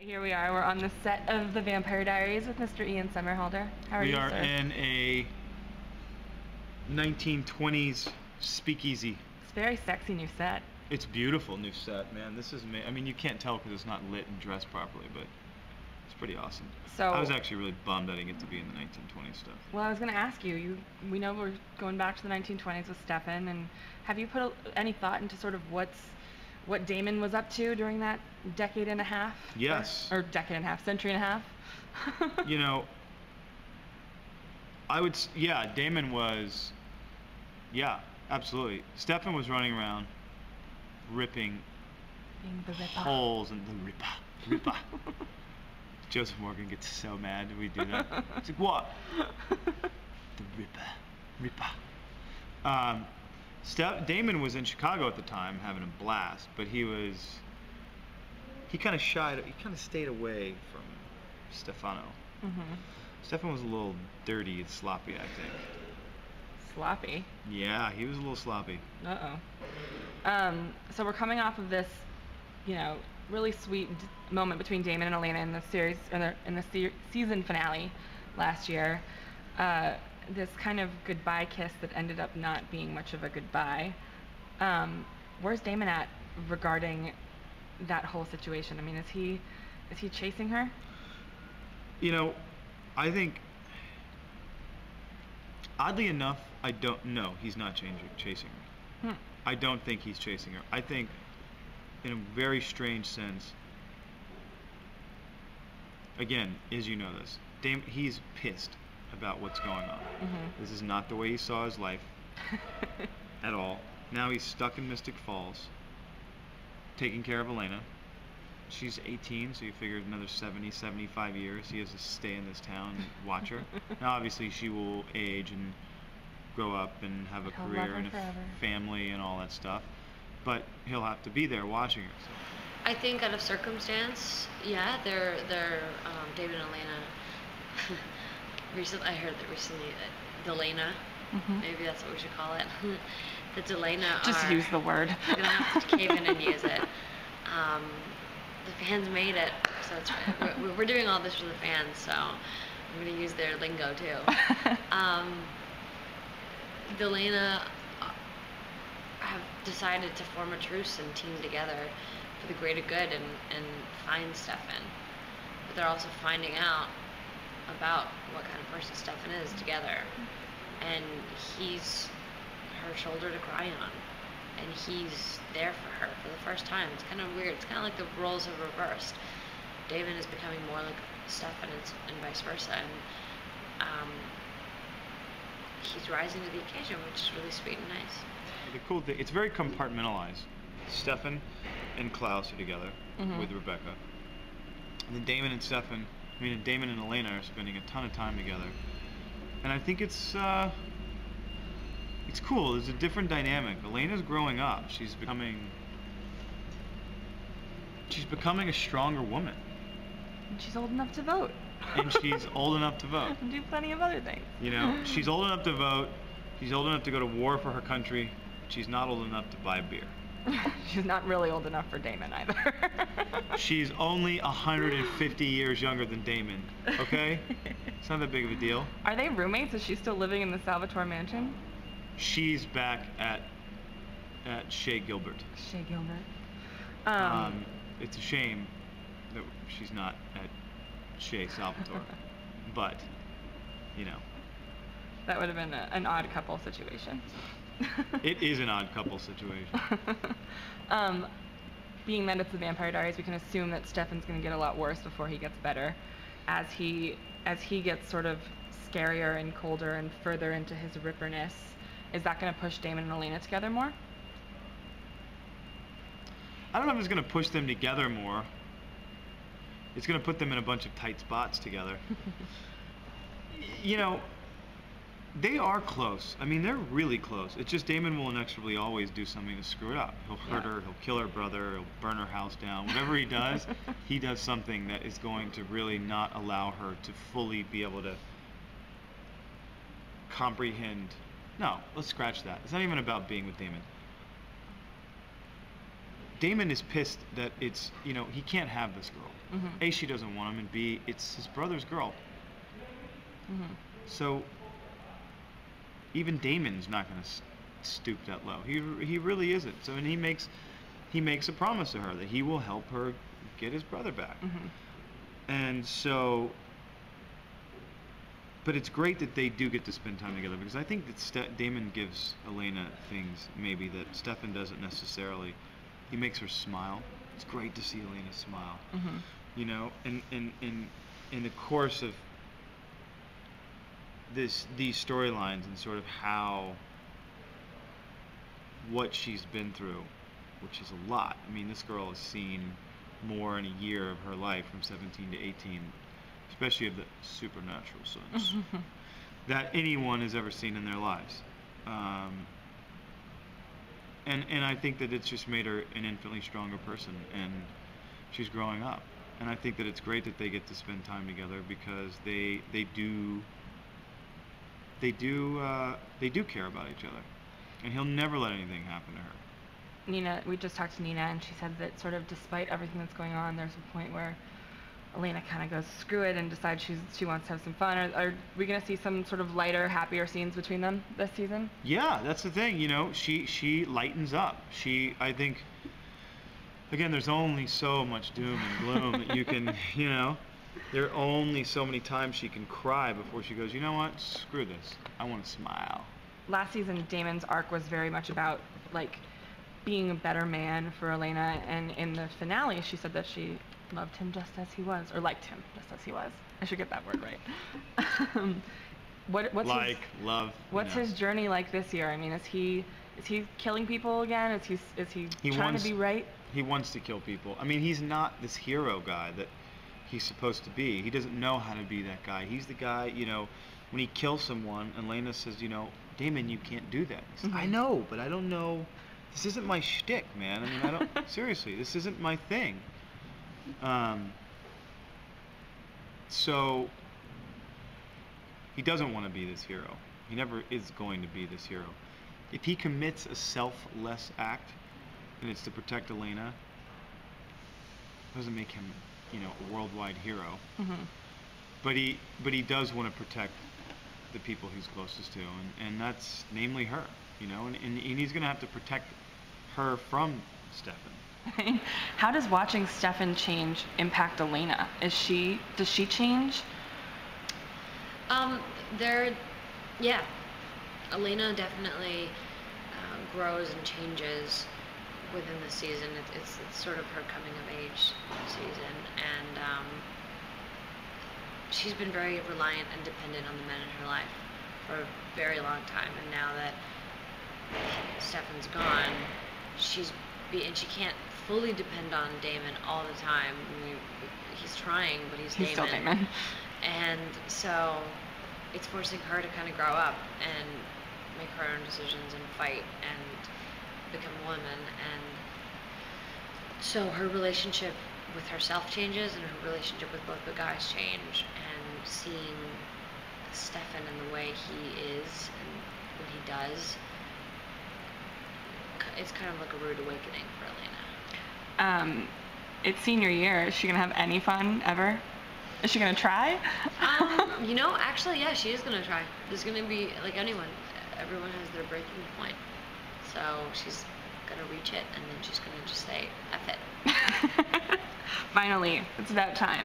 Here we are. We're on the set of The Vampire Diaries with Mr. Ian Somerhalder. How are you, sir? We are in a 1920s speakeasy. It's a very sexy new set. It's beautiful new set, man. This is, I mean, you can't tell because it's not lit and dressed properly, but it's pretty awesome. So I was actually really bummed I didn't get to be in the 1920s stuff. Well, I was going to ask you, we know we're going back to the 1920s with Stefan, and have you put any thought into sort of what Damon was up to during that decade and a half? Yes. Or decade and a half, century and a half? You know, yeah, Damon was, yeah, absolutely. Stefan was running around ripping holes in the Ripper. Joseph Morgan gets so mad when we do that. He's like, what? The Ripper. Damon was in Chicago at the time having a blast, but he kind of stayed away from Stefano. Stefan was a little dirty and sloppy, I think. Sloppy? Yeah, he was a little sloppy. So we're coming off of this, you know, really sweet moment between Damon and Elena in the series, in the season finale last year. This kind of goodbye kiss that ended up not being much of a goodbye. Where's Damon at regarding that whole situation? I mean, is he chasing her? You know, I think, oddly enough, I don't know. He's not chasing her. I don't think he's chasing her. I think, in a very strange sense, again, as you know this, he's pissed about what's going on. This is not the way he saw his life at all. Now he's stuck in Mystic Falls, taking care of Elena. She's 18, so you figure another 70, 75 years he has to stay in this town and watch her. Now obviously she will age and grow up and have a career and a family and all that stuff, but he'll have to be there watching her. So. I think out of circumstance, yeah, they're David and Elena. I heard that recently that Delana, maybe that's what we should call it. The Delana just use the word. You're gonna have to cave in and use it. The fans made it, so we're doing all this for the fans. So I'm gonna use their lingo too. Delana have decided to form a truce and team together for the greater good and find Stefan, but they're also finding out about what kind of person Stefan is together, and he's her shoulder to cry on, and he's there for her for the first time. It's kind of weird. It's kind of like the roles have reversed. Damon is becoming more like Stefan and vice versa, and he's rising to the occasion, which is really sweet and nice. The cool thing, it's very compartmentalized. Stefan and Klaus are together with Rebecca, and then Damon and Elena are spending a ton of time together, and I think it's cool. There's a different dynamic. Elena's growing up. She's becoming a stronger woman. And she's old enough to vote. And she's old enough to vote. And do plenty of other things. You know, she's old enough to vote. She's old enough to go to war for her country. She's not old enough to buy beer. She's not really old enough for Damon either. She's only 150 years younger than Damon, okay? It's not that big of a deal. Are they roommates? Is she still living in the Salvatore mansion? She's back at Shea Gilbert. Shea Gilbert. It's a shame that she's not at Shea Salvatore, but, you know. That would have been an odd couple situation. It is an odd couple situation. Being that it's the Vampire Diaries, we can assume that Stefan's going to get a lot worse before he gets better, as he gets sort of scarier and colder and further into his ripperness. Is that going to push Damon and Elena together more? I don't know if it's going to push them together more. It's going to put them in a bunch of tight spots together. You know, they are close. I mean, they're really close. It's just Damon will inexorably always do something to screw it up. He'll hurt her, he'll kill her brother, he'll burn her house down. Whatever he does something that is going to really not allow her to fully be able to comprehend. No, let's scratch that. It's not even about being with Damon. Damon is pissed that it's, you know, he can't have this girl. A, she doesn't want him, and B, it's his brother's girl. So even Damon's not going to stoop that low. He really isn't. So, and he makes a promise to her that he will help her get his brother back. And so, but it's great that they do get to spend time together, because I think that Damon gives Elena things maybe that Stefan doesn't necessarily. He makes her smile. It's great to see Elena smile. You know, and in the course of these storylines and sort of what she's been through, which is a lot. I mean, this girl has seen more in a year of her life, from 17 to 18, especially of the supernatural sense, that anyone has ever seen in their lives. And I think that it's just made her an infinitely stronger person, and she's growing up. And I think that it's great that they get to spend time together, because they do care about each other, and he'll never let anything happen to her. Nina, we just talked to Nina, and she said that sort of despite everything that's going on, there's a point where Elena kind of goes screw it and decides she wants to have some fun. Are we going to see some sort of lighter, happier scenes between them this season? Yeah, that's the thing. You know, she lightens up. I think, again, there's only so much doom and gloom that you can, you know. There are only so many times she can cry before she goes, you know what, screw this, I want to smile. Last season, Damon's arc was very much about, like, being a better man for Elena, and in the finale, she said that she loved him just as he was, or liked him just as he was. I should get that word right. What's his journey like this year? I mean, is he killing people again? Is he trying to be right? He wants to kill people. I mean, he's not this hero guy that he's supposed to be. He doesn't know how to be that guy. He's the guy, you know, when he kills someone, and Elena says, you know, Damon, you can't do that. He says, I know, but I don't know. This isn't my shtick, man. I mean, I don't, seriously, this isn't my thing. So he doesn't want to be this hero. He never is going to be this hero. If he commits a selfless act, and it's to protect Elena, it doesn't make him, you know, a worldwide hero. But he does want to protect the people he's closest to, and that's namely her, you know, and he's going to have to protect her from Stefan. How does watching Stefan change impact Elena? Does she change? Yeah, Elena definitely grows and changes within the season. It's sort of her coming of age season, and she's been very reliant and dependent on the men in her life for a very long time, and now that Stefan's gone, and she can't fully depend on Damon all the time. I mean, he's trying, but he's Damon. Still Damon. And so it's forcing her to kind of grow up and make her own decisions and fight and become a woman. And so her relationship with herself changes, and her relationship with both the guys change, and seeing Stefan in the way he is and what he does, it's kind of like a rude awakening for Elena. It's senior year. Is she gonna have any fun ever? Is she gonna try? You know, actually, yeah, she is gonna try. There's gonna be, like anyone, everyone has their breaking point. So she's gonna reach it, and then she's gonna just say, F it. Finally, it's about time.